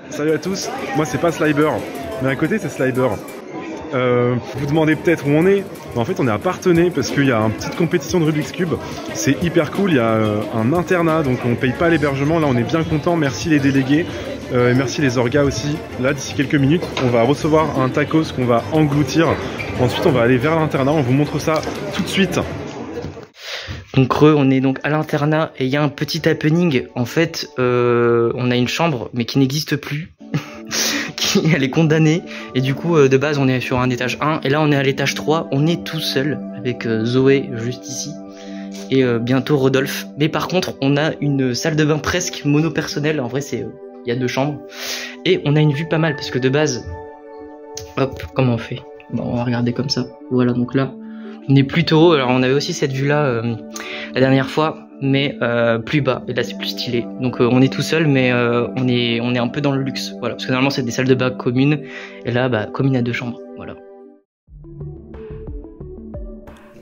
Salut à tous, moi c'est pas Sliber, mais à côté c'est Sliber. Vous demandez peut-être où on est, mais en fait on est à Parthenay parce qu'il y a une petite compétition de Rubik's Cube. C'est hyper cool, il y a un internat, donc on paye pas l'hébergement, là on est bien content, merci les délégués. Et merci les orgas aussi. Là d'ici quelques minutes on va recevoir un tacos qu'on va engloutir. Ensuite on va aller vers l'internat, on vous montre ça tout de suite. Donc on est donc à l'internat et il y a un petit happening. En fait on a une chambre mais qui n'existe plus. Elle est condamnée et du coup de base on est sur un étage 1 et là on est à l'étage 3. On est tout seul avec Zoé juste ici et bientôt Rodolphe. Mais par contre on a une salle de bain presque mono-personnelle. En vrai c'est il y a 2 chambres et on a une vue pas mal parce que de base hop comment on fait, bon on va regarder comme ça, voilà. Donc là on est plutôt haut. Alors on avait aussi cette vue là la dernière fois mais plus bas et là c'est plus stylé. Donc on est tout seul mais on est un peu dans le luxe, voilà, parce que normalement c'est des salles de bain communes et là bah commune à 2 chambres, voilà.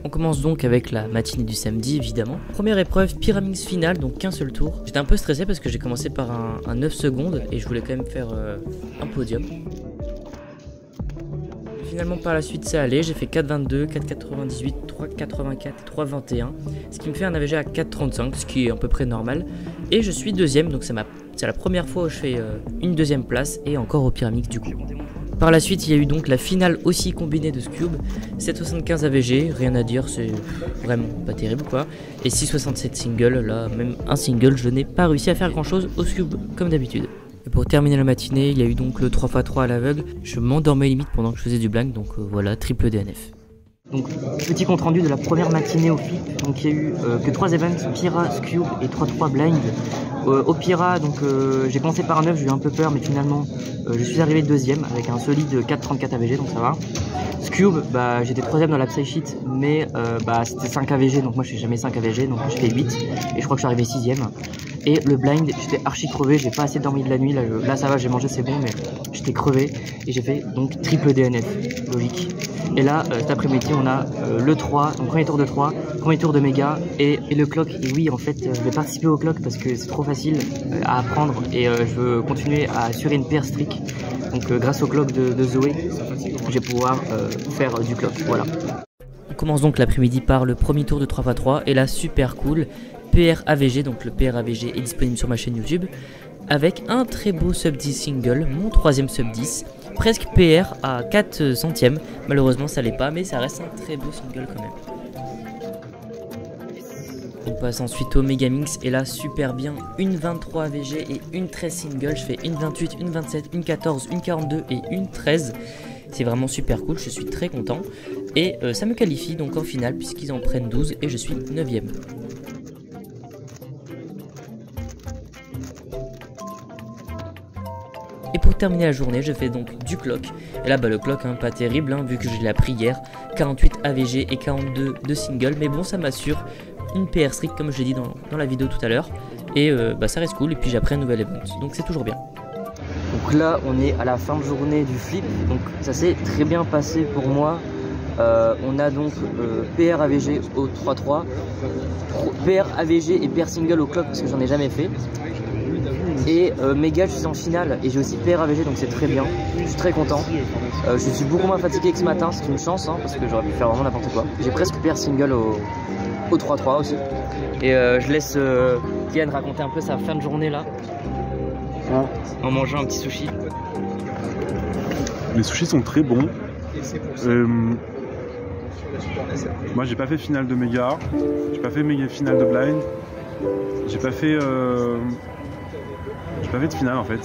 On commence donc avec la matinée du samedi évidemment. Première épreuve Pyraminx finale, donc qu'un seul tour. J'étais un peu stressé parce que j'ai commencé par un 9 secondes et je voulais quand même faire un podium. Finalement par la suite c'est allé, j'ai fait 4,22, 4,98, 3,84, 3,21, ce qui me fait un AVG à 4,35, ce qui est à peu près normal. Et je suis deuxième, donc c'est la première fois où je fais une deuxième place et encore au Pyraminx du coup. Par la suite il y a eu donc la finale aussi combinée de Scube, 7,75 AVG, rien à dire, c'est vraiment pas terrible quoi. Et 6,67 single, là même un single, je n'ai pas réussi à faire grand chose au Scube comme d'habitude. Et pour terminer la matinée, il y a eu donc le 3x3 à l'aveugle. Je m'endormais limite pendant que je faisais du blind, donc voilà, triple DNF. Donc petit compte rendu de la première matinée au flip. Donc il y a eu que 3 events, Pyra, Scube et 3-3 blind. Au Pyra, donc j'ai commencé par un 9, j'ai eu un peu peur, mais finalement je suis arrivé deuxième avec un solide 4,34 AVG, donc ça va. Scube, bah j'étais 3ème dans la Psy-Sheet, mais bah c'était 5 AVG, donc moi je fais jamais 5 AVG, donc j'ai fait 8, et je crois que je suis arrivé 6ème. Et le blind, j'étais archi crevé, j'ai pas assez dormi de la nuit, là ça va, j'ai mangé, c'est bon, mais j'étais crevé, et j'ai fait donc triple DNF, logique. Et là, cet après-midi, on a le 3, donc premier tour de 3, premier tour de méga, et le clock. Et oui, en fait, je vais participer au clock parce que c'est trop facile à apprendre, et je veux continuer à assurer une PR streak. Donc grâce au clock de Zoé, je vais pouvoir faire du clock, voilà. On commence donc l'après-midi par le premier tour de 3x3, et là, super cool. PR AVG, donc le PR AVG est disponible sur ma chaîne YouTube, avec un très beau sub 10 single, mon 3ème sub 10, presque PR à 4 centièmes, malheureusement ça l'est pas, mais ça reste un très beau single quand même. On passe ensuite au Megaminx, et là super bien, une 23 AVG et une 13 single, je fais une 28, une 27, une 14, une 42 et une 13. C'est vraiment super cool, je suis très content, et ça me qualifie donc en finale puisqu'ils en prennent 12 et je suis 9ème. Et pour terminer la journée, je fais donc du clock. Et là, bah, le clock, pas terrible, vu que je l'ai appris hier. 48 AVG et 42 de single. Mais bon, ça m'assure une PR streak, comme je l'ai dit dans la vidéo tout à l'heure. Et bah, ça reste cool. Et puis j'ai appris un nouvel event. Donc c'est toujours bien. Donc là, on est à la fin de journée du flip. Donc ça s'est très bien passé pour moi. On a donc PR AVG au 3-3. PR AVG et PR single au clock parce que j'en ai jamais fait. Et méga, je suis en finale et j'ai aussi PR AVG, donc c'est très bien, je suis très content. Je suis beaucoup moins fatigué que ce matin, c'est une chance parce que j'aurais pu faire vraiment n'importe quoi. J'ai presque PR single au 3-3 aussi. Et je laisse Diane raconter un peu sa fin de journée là, en mangeant un petit sushi. Les sushis sont très bons. Moi j'ai pas fait finale de méga, j'ai pas fait méga finale de blind, j'ai pas fait de finale en fait.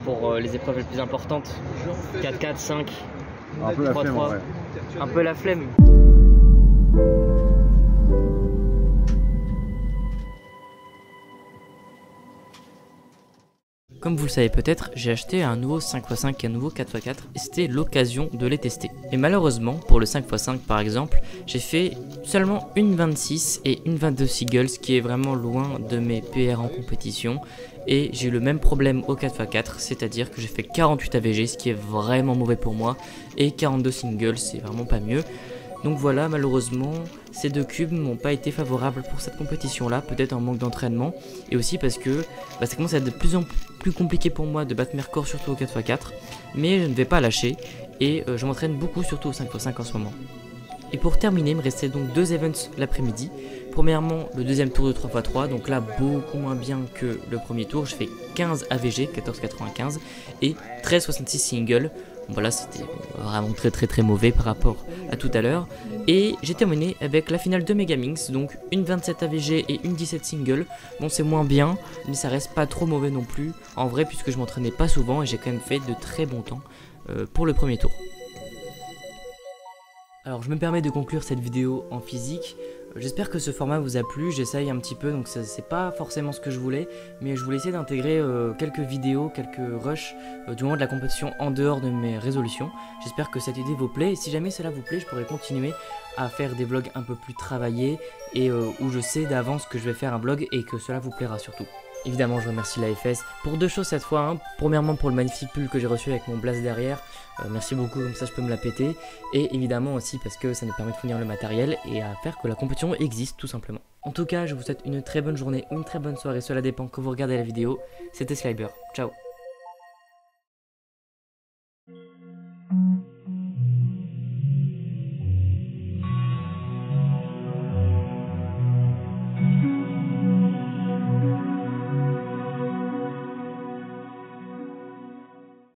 Pour les épreuves les plus importantes, 4-4, 5, un peu 3, la flemme, 3. Ouais. Un peu la flemme. Comme vous le savez peut-être, j'ai acheté un nouveau 5x5 et un nouveau 4x4 et c'était l'occasion de les tester. Et malheureusement, pour le 5x5 par exemple, j'ai fait seulement une 26 et une 22 singles, ce qui est vraiment loin de mes PR en compétition. Et j'ai eu le même problème au 4x4, c'est-à-dire que j'ai fait 48 AVG, ce qui est vraiment mauvais pour moi, et 42 singles, c'est vraiment pas mieux. Donc voilà, malheureusement, ces 2 cubes n'ont pas été favorables pour cette compétition là, peut-être un manque d'entraînement et aussi parce que ça commence à être de plus en plus compliqué pour moi de battre mes records surtout au 4x4, mais je ne vais pas lâcher et je m'entraîne beaucoup surtout au 5x5 en ce moment. Et pour terminer, il me restait donc 2 events l'après-midi. Premièrement, le deuxième tour de 3x3, donc là beaucoup moins bien que le premier tour. Je fais 15 AVG, 14,95 et 13,66 single. Voilà, c'était vraiment très mauvais par rapport à tout à l'heure. Et j'ai terminé avec la finale de Megaminx, donc une 27 AVG et une 17 single. Bon, c'est moins bien, mais ça reste pas trop mauvais non plus, en vrai, puisque je m'entraînais pas souvent et j'ai quand même fait de très bons temps pour le premier tour. Alors je me permets de conclure cette vidéo en physique. J'espère que ce format vous a plu, j'essaye un petit peu, donc c'est pas forcément ce que je voulais, mais je voulais essayer d'intégrer quelques vidéos, quelques rushs du moment de la compétition en dehors de mes résolutions. J'espère que cette idée vous plaît, et si jamais cela vous plaît, je pourrais continuer à faire des vlogs un peu plus travaillés, et où je sais d'avance que je vais faire un vlog, et que cela vous plaira surtout. Évidemment, je remercie l'AFS pour 2 choses cette fois. Hein. Premièrement, pour le magnifique pull que j'ai reçu avec mon blast derrière. Merci beaucoup, comme ça je peux me la péter. Et évidemment aussi parce que ça nous permet de fournir le matériel et à faire que la compétition existe tout simplement. En tout cas, je vous souhaite une très bonne journée ou une très bonne soirée. Cela dépend quand vous regardez la vidéo. C'était Sliber. Ciao.